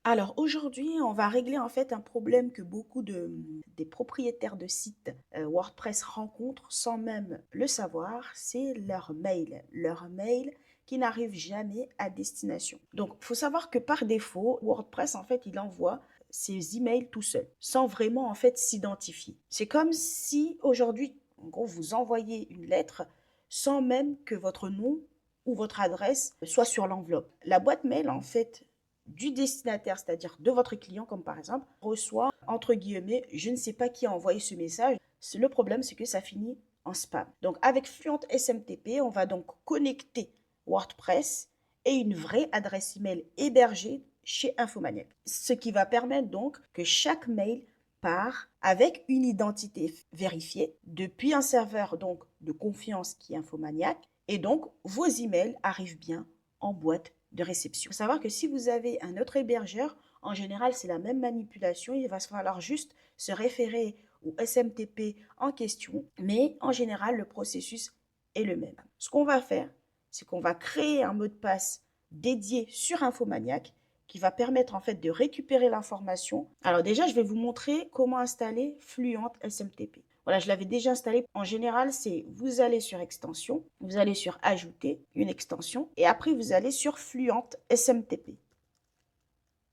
Alors aujourd'hui, on va régler en fait un problème que beaucoup des propriétaires de sites WordPress rencontrent sans même le savoir, c'est leur mail qui n'arrive jamais à destination. Donc, il faut savoir que par défaut, WordPress en fait, il envoie ses emails tout seul, sans vraiment en fait s'identifier. C'est comme si aujourd'hui, en gros, vous envoyez une lettre sans même que votre nom ou votre adresse soit sur l'enveloppe. La boîte mail en fait du destinataire, c'est-à-dire de votre client, comme par exemple, reçoit, entre guillemets, je ne sais pas qui a envoyé ce message. Le problème, c'est que ça finit en spam. Donc, avec Fluent SMTP, on va donc connecter WordPress et une vraie adresse email hébergée chez Infomaniac. Ce qui va permettre donc que chaque mail part avec une identité vérifiée depuis un serveur donc de confiance qui est Infomaniac et donc vos emails arrivent bien en boîte de réception. Il faut savoir que si vous avez un autre hébergeur, en général, c'est la même manipulation. Il va falloir juste se référer au SMTP en question, mais en général, le processus est le même. Ce qu'on va faire, c'est qu'on va créer un mot de passe dédié sur Infomaniac qui va permettre en fait de récupérer l'information. Alors déjà, je vais vous montrer comment installer Fluent SMTP. Voilà, je l'avais déjà installé. En général, c'est vous allez sur extension, vous allez sur ajouter une extension et après vous allez sur Fluent SMTP.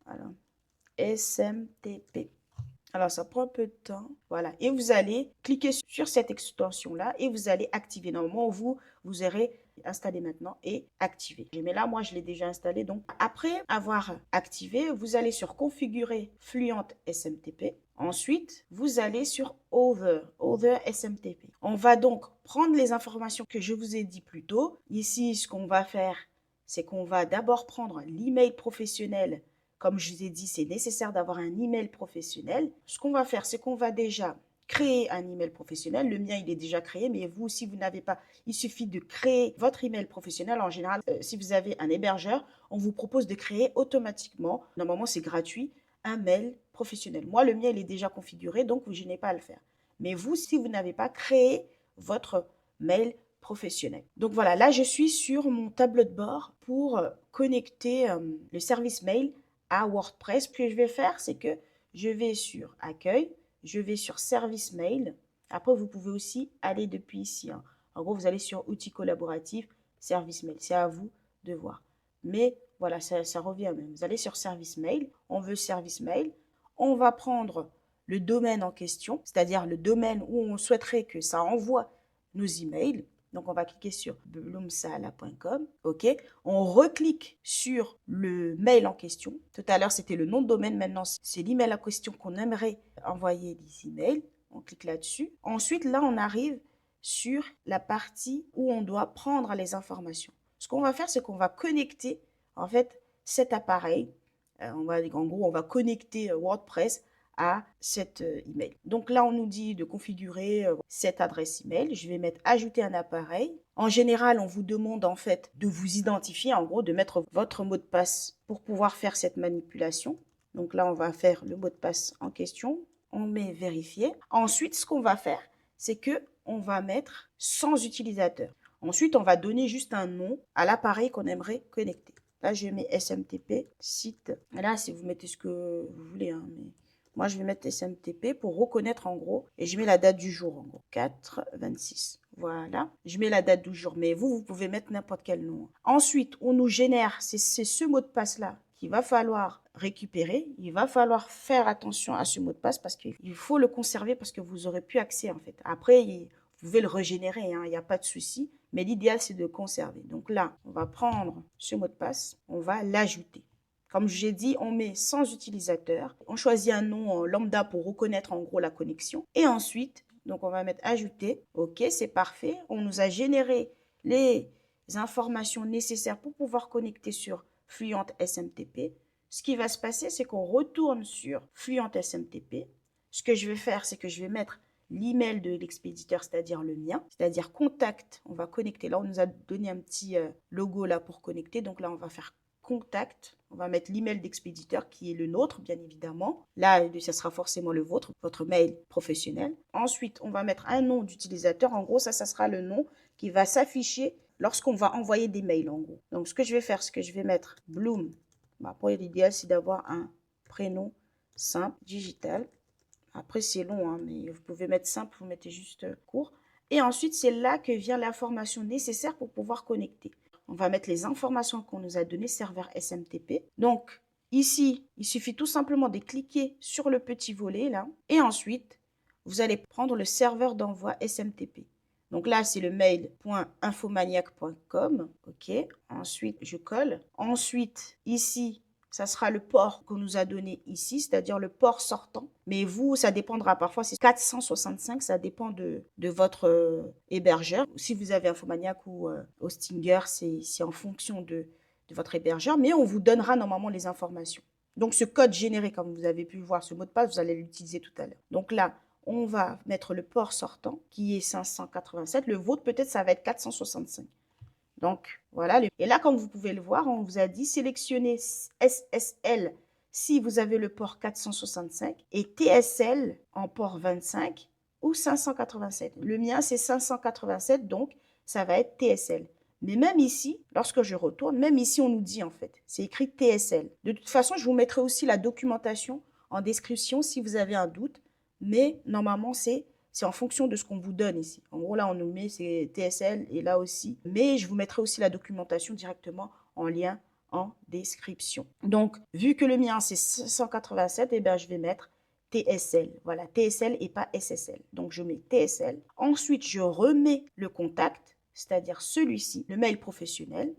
Voilà, SMTP. Alors, ça prend un peu de temps. Voilà. Et vous allez cliquer sur cette extension-là et vous allez activer. Normalement, vous aurez installé maintenant et activé. Mais là, moi, je l'ai déjà installé. Donc, après avoir activé, vous allez sur configurer Fluent SMTP. Ensuite, vous allez sur Other SMTP. On va donc prendre les informations que je vous ai dit plus tôt. Ici, ce qu'on va faire, c'est qu'on va d'abord prendre l'email professionnel. Comme je vous ai dit, c'est nécessaire d'avoir un email professionnel. Ce qu'on va faire, c'est qu'on va déjà créer un email professionnel. Le mien, il est déjà créé, mais vous, si vous n'avez pas, il suffit de créer votre email professionnel. En général, si vous avez un hébergeur, on vous propose de créer automatiquement, normalement c'est gratuit, un mail professionnel. Moi, le mien, il est déjà configuré, donc je n'ai pas à le faire. Mais vous, si vous n'avez pas créé votre mail professionnel. Donc voilà, là, je suis sur mon tableau de bord pour connecter le service mail à WordPress. Ce que je vais faire, c'est que je vais sur Accueil, je vais sur Service Mail. Après, vous pouvez aussi aller depuis ici. En gros, vous allez sur Outils collaboratifs, Service Mail. C'est à vous de voir. Mais voilà, ça revient même. Vous allez sur Service Mail. On veut Service Mail. On va prendre le domaine en question, c'est-à-dire le domaine où on souhaiterait que ça envoie nos emails. Donc, on va cliquer sur bloomsala.com. OK. On reclique sur le mail en question. Tout à l'heure, c'était le nom de domaine. Maintenant, c'est l'email en question qu'on aimerait envoyer des emails. On clique là-dessus. Ensuite, là, on arrive sur la partie où on doit prendre les informations. Ce qu'on va faire, c'est qu'on va connecter, en fait, cet appareil. En gros, on va connecter WordPress à cet email. Donc là, on nous dit de configurer cette adresse email. Je vais mettre ajouter un appareil. En général, on vous demande en fait de vous identifier, en gros, de mettre votre mot de passe pour pouvoir faire cette manipulation. Donc là, on va faire le mot de passe en question. On met vérifier. Ensuite, ce qu'on va faire, c'est que on va mettre sans utilisateur. Ensuite, on va donner juste un nom à l'appareil qu'on aimerait connecter. Là, je mets SMTP, site. Là, si vous mettez ce que vous voulez, hein, mais moi, je vais mettre SMTP pour reconnaître en gros. Et je mets la date du jour en gros. 4-26. Voilà. Je mets la date du jour. Mais vous pouvez mettre n'importe quel nom. Ensuite, on nous génère, c'est ce mot de passe-là qu'il va falloir récupérer. Il va falloir faire attention à ce mot de passe parce qu'il faut le conserver parce que vous aurez plus accès en fait. Après, vous pouvez le régénérer, hein, il n'y a pas de souci. Mais l'idéal, c'est de conserver. Donc là, on va prendre ce mot de passe, on va l'ajouter. Comme j'ai dit, on met sans utilisateur. On choisit un nom lambda pour reconnaître en gros la connexion. Et ensuite, donc on va mettre ajouter. OK, c'est parfait. On nous a généré les informations nécessaires pour pouvoir connecter sur Fluent SMTP. Ce qui va se passer, c'est qu'on retourne sur Fluent SMTP. Ce que je vais faire, c'est que je vais mettre l'email de l'expéditeur, c'est-à-dire le mien, c'est-à-dire contact. On va connecter. Là, on nous a donné un petit logo là pour connecter. Donc là, on va faire contact. On va mettre l'email d'expéditeur qui est le nôtre, bien évidemment. Là, ça sera forcément le vôtre, votre mail professionnel. Ensuite, on va mettre un nom d'utilisateur. En gros, ça sera le nom qui va s'afficher lorsqu'on va envoyer des mails, en gros. Donc, ce que je vais faire, c'est que je vais mettre Bloom. Après, l'idéal, c'est d'avoir un prénom simple digital. Après, c'est long, hein, mais vous pouvez mettre simple, vous mettez juste court. Et ensuite, c'est là que vient l'information nécessaire pour pouvoir connecter. On va mettre les informations qu'on nous a données, serveur SMTP. Donc, ici, il suffit tout simplement de cliquer sur le petit volet là. Et ensuite, vous allez prendre le serveur d'envoi SMTP. Donc là, c'est le mail.infomaniac.com. OK. Ensuite, je colle. Ensuite, ici, ça sera le port qu'on nous a donné ici, c'est-à-dire le port sortant. Mais vous, ça dépendra. Parfois, c'est 465, ça dépend de votre hébergeur. Si vous avez Infomaniac ou Hostinger, c'est en fonction de votre hébergeur. Mais on vous donnera normalement les informations. Donc, ce code généré, comme vous avez pu voir, ce mot de passe, vous allez l'utiliser tout à l'heure. Donc là, on va mettre le port sortant qui est 587. Le vôtre, peut-être, ça va être 465. Donc, voilà. Et là, comme vous pouvez le voir, on vous a dit sélectionnez SSL si vous avez le port 465 et TSL en port 25 ou 587. Le mien, c'est 587, donc ça va être TSL. Mais même ici, lorsque je retourne, même ici, on nous dit en fait, c'est écrit TSL. De toute façon, je vous mettrai aussi la documentation en description si vous avez un doute. Mais normalement, c'est en fonction de ce qu'on vous donne ici. En gros, là, on nous met c'est TSL et là aussi. Mais je vous mettrai aussi la documentation directement en lien en description. Donc, vu que le mien, c'est 187, eh bien, je vais mettre TSL. Voilà, TSL et pas SSL. Donc, je mets TSL. Ensuite, je remets le contact, c'est-à-dire celui-ci, le mail professionnel.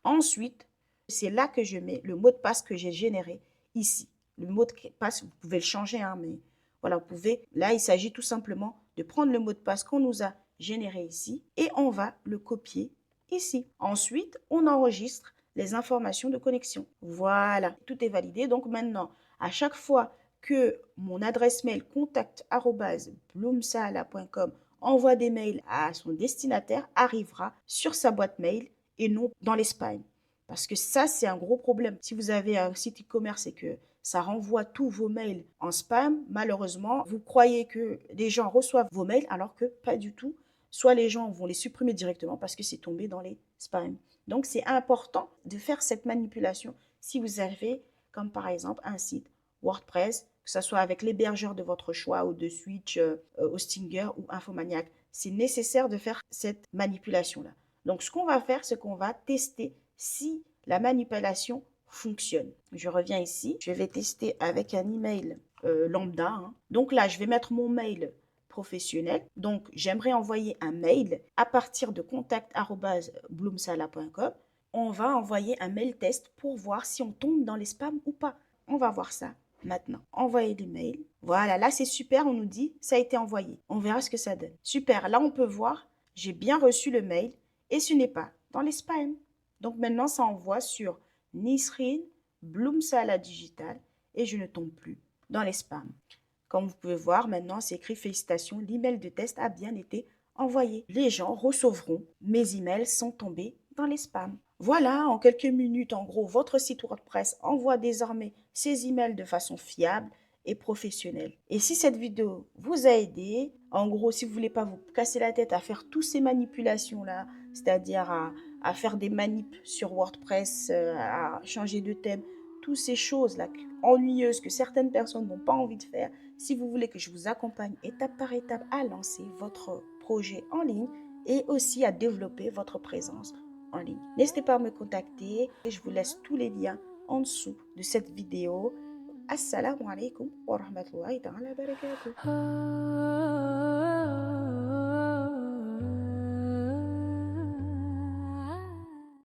Ensuite, c'est là que je mets le mot de passe que j'ai généré ici. Le mot de passe, vous pouvez le changer, hein, mais voilà, vous pouvez. Là, il s'agit tout simplement de prendre le mot de passe qu'on nous a généré ici et on va le copier ici. Ensuite, on enregistre les informations de connexion. Voilà, tout est validé. Donc maintenant, à chaque fois que mon adresse mail contact@bloomsaala.com envoie des mails à son destinataire, arrivera sur sa boîte mail et non dans les spams. Parce que ça, c'est un gros problème. Si vous avez un site e-commerce et que ça renvoie tous vos mails en spam, malheureusement, vous croyez que les gens reçoivent vos mails alors que pas du tout. Soit les gens vont les supprimer directement parce que c'est tombé dans les spams. Donc, c'est important de faire cette manipulation si vous avez, comme par exemple, un site WordPress, que ce soit avec l'hébergeur de votre choix ou de Switch, Hostinger ou Infomaniac. C'est nécessaire de faire cette manipulation-là. Donc, ce qu'on va faire, c'est qu'on va tester si la manipulation fonctionne. Je reviens ici, je vais tester avec un email lambda. Hein. Donc là, je vais mettre mon mail professionnel. Donc, j'aimerais envoyer un mail à partir de contact@bloomsaala.com. On va envoyer un mail test pour voir si on tombe dans les spams ou pas. On va voir ça maintenant. Envoyer des mails. Voilà, là c'est super, on nous dit ça a été envoyé. On verra ce que ça donne. Super, là on peut voir, j'ai bien reçu le mail et ce n'est pas dans les spams. Donc maintenant, ça envoie sur Nisrin, Bloomsaala Digital et je ne tombe plus dans les spams. Comme vous pouvez voir, maintenant, c'est écrit félicitations, l'email de test a bien été envoyé. Les gens recevront mes emails sont tombés dans les spams. Voilà, en quelques minutes, en gros, votre site WordPress envoie désormais ses emails de façon fiable et professionnelle. Et si cette vidéo vous a aidé, en gros, si vous ne voulez pas vous casser la tête à faire toutes ces manipulations-là, c'est-à-dire à faire des manips sur WordPress, à changer de thème, toutes ces choses-là ennuyeuses que certaines personnes n'ont pas envie de faire, si vous voulez que je vous accompagne étape par étape à lancer votre projet en ligne et aussi à développer votre présence en ligne. N'hésitez pas à me contacter et je vous laisse tous les liens en dessous de cette vidéo. Assalamu alaikum wa rahmatullahi wa barakatuh.